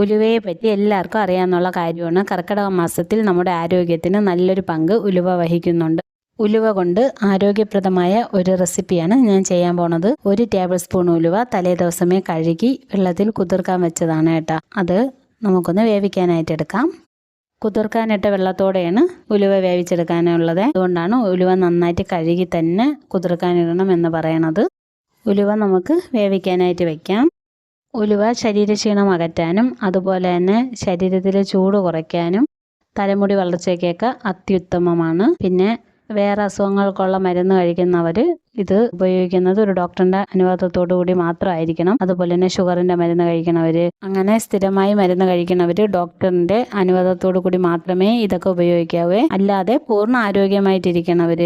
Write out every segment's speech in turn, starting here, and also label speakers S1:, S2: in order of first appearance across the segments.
S1: ഉലുവയെ പറ്റി എല്ലാവർക്കും അറിയാവുന്ന കാര്യമാണ്. കർക്കിടക മാസത്തിൽ നമ്മുടെ ആരോഗ്യത്തിന് നല്ലൊരു പങ്ക് ഉലുവ വഹിക്കുന്നുണ്ട്. ഉലുവ കൊണ്ട് ആരോഗ്യപ്രദമായ ഒരു റെസിപ്പിയാണ് ഞാൻ ചെയ്യാൻ പോണത്. 1 ടേബിൾ സ്പൂൺ ഉലുവ തലേ ദിവസമേ കഴുകി വെള്ളത്തിൽ കുതിർക്കാൻ വെച്ചതാണ് കേട്ടോ. അത് നമുക്കൊന്ന് വേവിക്കാനായിട്ട് എടുക്കാം. കുതിർക്കാനിട്ട വെള്ളത്തോടെയാണ് ഉലുവ വേവിച്ചെടുക്കാനുള്ളത്. അതുകൊണ്ടാണ് ഉലുവ നന്നായിട്ട് കഴുകി തന്നെ കുതിർക്കാനിടണം എന്ന് പറയണത്. ഉലുവ നമുക്ക് വേവിക്കാനായിട്ട് വെക്കാം. ഉലുവ ശരീരക്ഷീണം അകറ്റാനും അതുപോലെ തന്നെ ശരീരത്തിലെ ചൂട് കുറയ്ക്കാനും തലമുടി വളർച്ചയ്ക്കൊക്കെ അത്യുത്തമമാണ്. പിന്നെ വേറെ അസുഖങ്ങൾക്കുള്ള മരുന്ന് കഴിക്കുന്നവർ ഇത് ഉപയോഗിക്കുന്നത് ഒരു ഡോക്ടറിൻ്റെ അനുവാദത്തോടു കൂടി മാത്രമായിരിക്കണം. അതുപോലെ തന്നെ ഷുഗറിൻ്റെ മരുന്ന് കഴിക്കണവർ, അങ്ങനെ സ്ഥിരമായി മരുന്ന് കഴിക്കണവർ ഡോക്ടറിൻ്റെ അനുവാദത്തോടു കൂടി മാത്രമേ ഇതൊക്കെ ഉപയോഗിക്കാവൂ. അല്ലാതെ പൂർണ്ണ ആരോഗ്യമായിട്ടിരിക്കണവർ,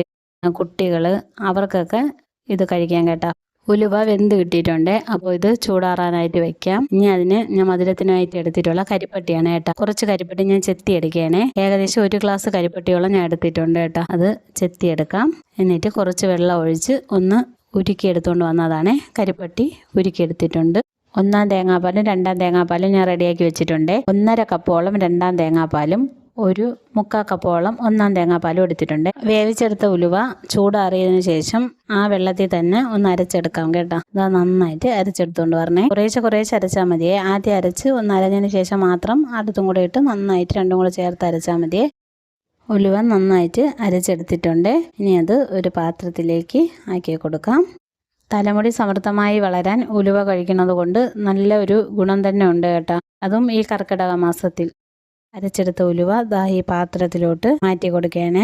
S1: കുട്ടികൾ, അവർക്കൊക്കെ ഇത് കഴിക്കാൻ കേട്ടോ. ഉലുവ വെന്ത് കിട്ടിയിട്ടുണ്ട്. അപ്പോൾ ഇത് ചൂടാറാനായിട്ട് വെക്കാം. ഇനി അതിന് ഞാൻ മധുരത്തിനായിട്ട് എടുത്തിട്ടുള്ള കരിപ്പട്ടിയാണ് കേട്ടോ. കുറച്ച് കരിപ്പട്ടി ഞാൻ ചെത്തിയെടുക്കുകയാണേ. ഏകദേശം 1 ഗ്ലാസ് കരിപ്പട്ടിയോളം ഞാൻ എടുത്തിട്ടുണ്ട് കേട്ടോ. അത് ചെത്തിയെടുക്കാം. എന്നിട്ട് കുറച്ച് വെള്ളം ഒഴിച്ച് ഒന്ന് ഉരുക്കിയെടുത്തുകൊണ്ട് വന്നതാണ്. കരിപ്പട്ടി ഉരുക്കിയെടുത്തിട്ടുണ്ട്. 1 തേങ്ങാപ്പാലും 2 തേങ്ങാപ്പാലും ഞാൻ റെഡിയാക്കി വെച്ചിട്ടുണ്ട്. 1.5 കപ്പോളം 2 തേങ്ങാപ്പാലും 1/4 കപ്പോളം 1 തേങ്ങാപ്പാലും എടുത്തിട്ടുണ്ട്. വേവിച്ചെടുത്ത ഉലുവ ചൂടാറിയതിനു ശേഷം ആ വെള്ളത്തിൽ തന്നെ ഒന്ന് അരച്ചെടുക്കാം കേട്ടോ. അത് നന്നായിട്ട് അരച്ചെടുത്തുകൊണ്ട് വരണേ. കുറേശ്ശെ അരച്ചാൽ മതിയേ. ആദ്യം അരച്ച് ഒന്ന് അരഞ്ഞതിന് ശേഷം മാത്രം അടുത്തും കൂടെ ഇട്ട് നന്നായിട്ട് രണ്ടും കൂടെ ചേർത്ത് അരച്ചാൽ മതിയേ. ഉലുവ നന്നായിട്ട് അരച്ചെടുത്തിട്ടുണ്ട്. ഇനി അത് ഒരു പാത്രത്തിലേക്ക് ആക്കി കൊടുക്കാം. തലമുടി സമൃദ്ധമായി വളരാൻ ഉലുവ കഴിക്കുന്നത് കൊണ്ട് നല്ല ഒരു ഗുണം തന്നെ ഉണ്ട് കേട്ടോ. അതും ഈ കർക്കിടക മാസത്തിൽ. അരച്ചെടുത്ത ഉലുവ ഈ പാത്രത്തിലോട്ട് മാറ്റി കൊടുക്കുകയാണ്.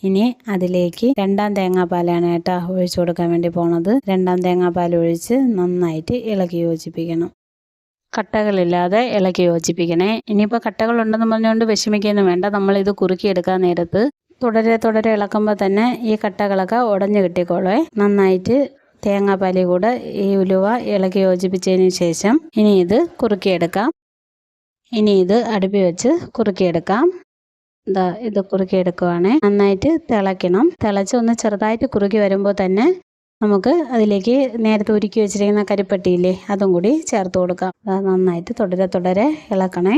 S1: ഇനി അതിലേക്ക് 2 തേങ്ങാപ്പാലാണ് കേട്ടോ ഒഴിച്ചു കൊടുക്കാൻ വേണ്ടി പോണത്. 2 തേങ്ങാപ്പാൽ ഒഴിച്ച് നന്നായിട്ട് ഇളക്കി യോജിപ്പിക്കണം. കട്ടകളില്ലാതെ ഇളക്കി യോജിപ്പിക്കണേ. ഇനിയിപ്പോൾ കട്ടകളുണ്ടെന്ന് പറഞ്ഞുകൊണ്ട് വിഷമിക്കൊന്നും വേണ്ട. നമ്മളിത് കുറുക്കിയെടുക്കാൻ നേരത്ത് തുടരെ ഇളക്കുമ്പോൾ തന്നെ ഈ കട്ടകളൊക്കെ ഉടഞ്ഞു കിട്ടിക്കോളേ. നന്നായിട്ട് തേങ്ങാപ്പാലിൽ കൂടെ ഈ ഉലുവ ഇളക്കി യോജിപ്പിച്ചതിന് ശേഷം ഇനി ഇത് കുറുക്കിയെടുക്കാം. ഇനി ഇത് അടുപ്പിൽ വെച്ച് കുറുക്കിയെടുക്കാം. ഇത് കുറുക്കിയെടുക്കുവാണ്. നന്നായിട്ട് തിളയ്ക്കണം. തിളച്ച് ഒന്ന് ചെറുതായിട്ട് കുറുക്കി വരുമ്പോൾ തന്നെ നമുക്ക് അതിലേക്ക് നേരത്തെ ഉരുക്കി വെച്ചിരിക്കുന്ന കരിപ്പട്ടിയില്ലേ, അതും കൂടി ചേർത്ത് കൊടുക്കാം. നന്നായിട്ട് തുടരെ ഇളക്കണേ.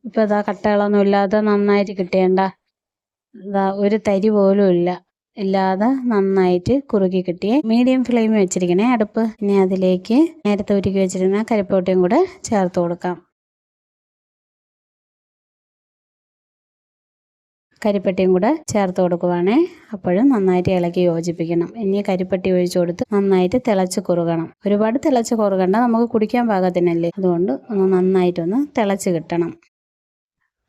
S1: ഇപ്പോൾ കട്ടകളൊന്നും ഇല്ലാതെ നന്നായിട്ട് കിട്ടിയണ്ട. ഒരു തരി പോലും ഇല്ലാതെ നന്നായിട്ട് കുറുക്കി കിട്ടിയേ. മീഡിയം ഫ്ലെയിമിൽ വെച്ചിരിക്കണേ അടുപ്പ്. ഇനി അതിലേക്ക് നേരത്തെ ഉരുക്കി വെച്ചിരുന്ന കരിപ്പട്ടിയും കൂടെ ചേർത്ത് കൊടുക്കാം. കരിപ്പട്ടിയും കൂടെ ചേർത്ത് കൊടുക്കുവാണേ. അപ്പോഴും നന്നായിട്ട് ഇളക്കി യോജിപ്പിക്കണം. ഇനി കരിപ്പട്ടി ഒഴിച്ചു കൊടുത്ത് നന്നായിട്ട് തിളച്ച് കുറുകണം. ഒരുപാട് തിളച്ച് കുറുകണ്ട, നമുക്ക് കുടിക്കാൻ പാകത്തിനല്ലേ. അതുകൊണ്ട് നന്നായിട്ടൊന്ന് തിളച്ച് കിട്ടണം.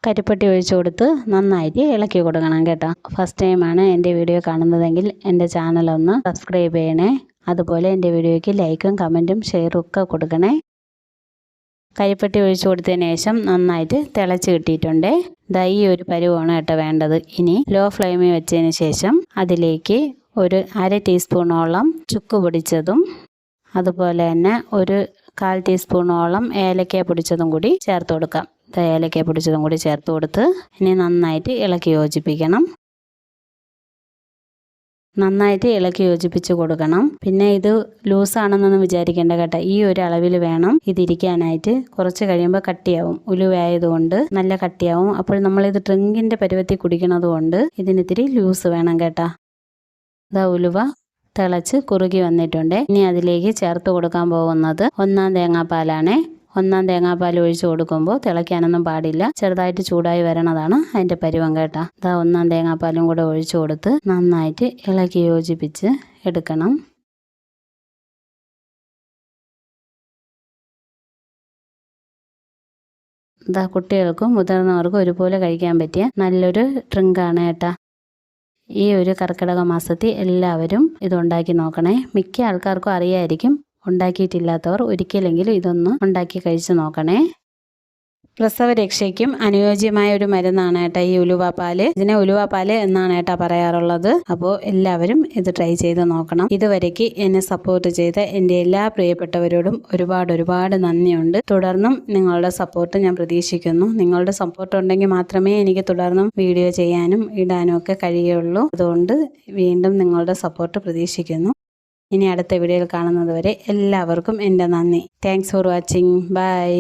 S1: കരിപ്പട്ടി ഒഴിച്ചു കൊടുത്ത് നന്നായിട്ട് ഇളക്കി കൊടുക്കണം കേട്ടോ. ഫസ്റ്റ് ടൈമാണ് എൻ്റെ വീഡിയോ കാണുന്നതെങ്കിൽ എൻ്റെ ചാനലൊന്ന് സബ്സ്ക്രൈബ് ചെയ്യണേ. അതുപോലെ എൻ്റെ വീഡിയോയ്ക്ക് ലൈക്കും കമൻറ്റും ഷെയറും ഒക്കെ കൊടുക്കണേ. കരിപ്പട്ടി ഒഴിച്ചു കൊടുത്തതിന് ശേഷം നന്നായിട്ട് തിളച്ച് കിട്ടിയിട്ടുണ്ട്. ഈ ഒരു പരുവമാണ് കേട്ടോ വേണ്ടത്. ഇനി ലോ ഫ്ലെയിമിൽ വെച്ചതിന് ശേഷം അതിലേക്ക് ഒരു 1/2 ടീസ്പൂണോളം ചുക്ക് പൊടിച്ചതും അതുപോലെ തന്നെ ഒരു 1/4 ടീസ്പൂണോളം ഏലക്ക പൊടിച്ചതും കൂടി ചേർത്ത് കൊടുക്കാം. ഏലക്ക പൊടിച്ചതും കൂടി ചേർത്ത് കൊടുത്ത് ഇനി നന്നായിട്ട് ഇളക്കി യോജിപ്പിക്കണം. നന്നായിട്ട് ഇളക്കി യോജിപ്പിച്ച് കൊടുക്കണം. പിന്നെ ഇത് ലൂസാണെന്നൊന്നും വിചാരിക്കേണ്ട കേട്ടോ. ഈ ഒരു അളവിൽ വേണം ഇതിരിക്കാനായിട്ട്. കുറച്ച് കഴിയുമ്പോൾ കട്ടിയാവും. ഉലുവ ആയതുകൊണ്ട് നല്ല കട്ടിയാവും. അപ്പോൾ നമ്മളിത് ഡ്രിങ്കിൻ്റെ പരുവത്തിൽ കുടിക്കുന്നത് കൊണ്ട് ഇതിനിത്തിരി ലൂസ് വേണം കേട്ടോ. ഉലുവ തിളച്ച് കുറുകി വന്നിട്ടുണ്ട്. ഇനി അതിലേക്ക് ചേർത്ത് കൊടുക്കാൻ പോകുന്നത് 1 തേങ്ങാപ്പാലാണ്. 1 തേങ്ങാപ്പാൽ ഒഴിച്ച് കൊടുക്കുമ്പോൾ തിളയ്ക്കാനൊന്നും പാടില്ല. ചെറുതായിട്ട് ചൂടായി വരണതാണ് അതിൻ്റെ പരുവം കേട്ടോ. 1 തേങ്ങാപ്പാലും കൂടെ ഒഴിച്ചു കൊടുത്ത് നന്നായിട്ട് ഇളക്കി യോജിപ്പിച്ച് എടുക്കണം. കുട്ടികൾക്കും മുതിർന്നവർക്കും ഒരുപോലെ കഴിക്കാൻ പറ്റിയ നല്ലൊരു ഡ്രിങ്കാണ് കേട്ടോ. ഈ ഒരു കർക്കിടക മാസത്തിൽ എല്ലാവരും ഇതുണ്ടാക്കി നോക്കണേ. മിക്ക ആൾക്കാർക്കും അറിയായിരിക്കും. ഉണ്ടാക്കിയിട്ടില്ലാത്തവർ ഒരിക്കലെങ്കിലും ഇതൊന്ന് ഉണ്ടാക്കി കഴിച്ച് നോക്കണേ. പ്രസവരക്ഷയ്ക്കും അനുയോജ്യമായ ഒരു മരുന്നാണ് കേട്ടോ ഈ ഉലുവാപ്പാല്. ഇതിനെ ഉലുവാപ്പാല് എന്നാണ് കേട്ടോ പറയാറുള്ളത്. അപ്പോൾ എല്ലാവരും ഇത് ട്രൈ ചെയ്ത് നോക്കണം. ഇതുവരേക്ക് എന്നെ സപ്പോർട്ട് ചെയ്ത എൻ്റെ എല്ലാ പ്രിയപ്പെട്ടവരോടും ഒരുപാട് നന്ദിയുണ്ട്. തുടർന്നും നിങ്ങളുടെ സപ്പോർട്ട് ഞാൻ പ്രതീക്ഷിക്കുന്നു. നിങ്ങളുടെ സപ്പോർട്ട് ഉണ്ടെങ്കിൽ മാത്രമേ എനിക്ക് തുടർന്നും വീഡിയോ ചെയ്യാനും ഇടാനും ഒക്കെ കഴിയുള്ളൂ. അതുകൊണ്ട് വീണ്ടും നിങ്ങളുടെ സപ്പോർട്ട് പ്രതീക്ഷിക്കുന്നു. ഇനി അടുത്ത വീഡിയോയിൽ കാണുന്നത് വരെ എല്ലാവർക്കും എൻ്റെ നന്ദി. Thanks for watching. ബൈ.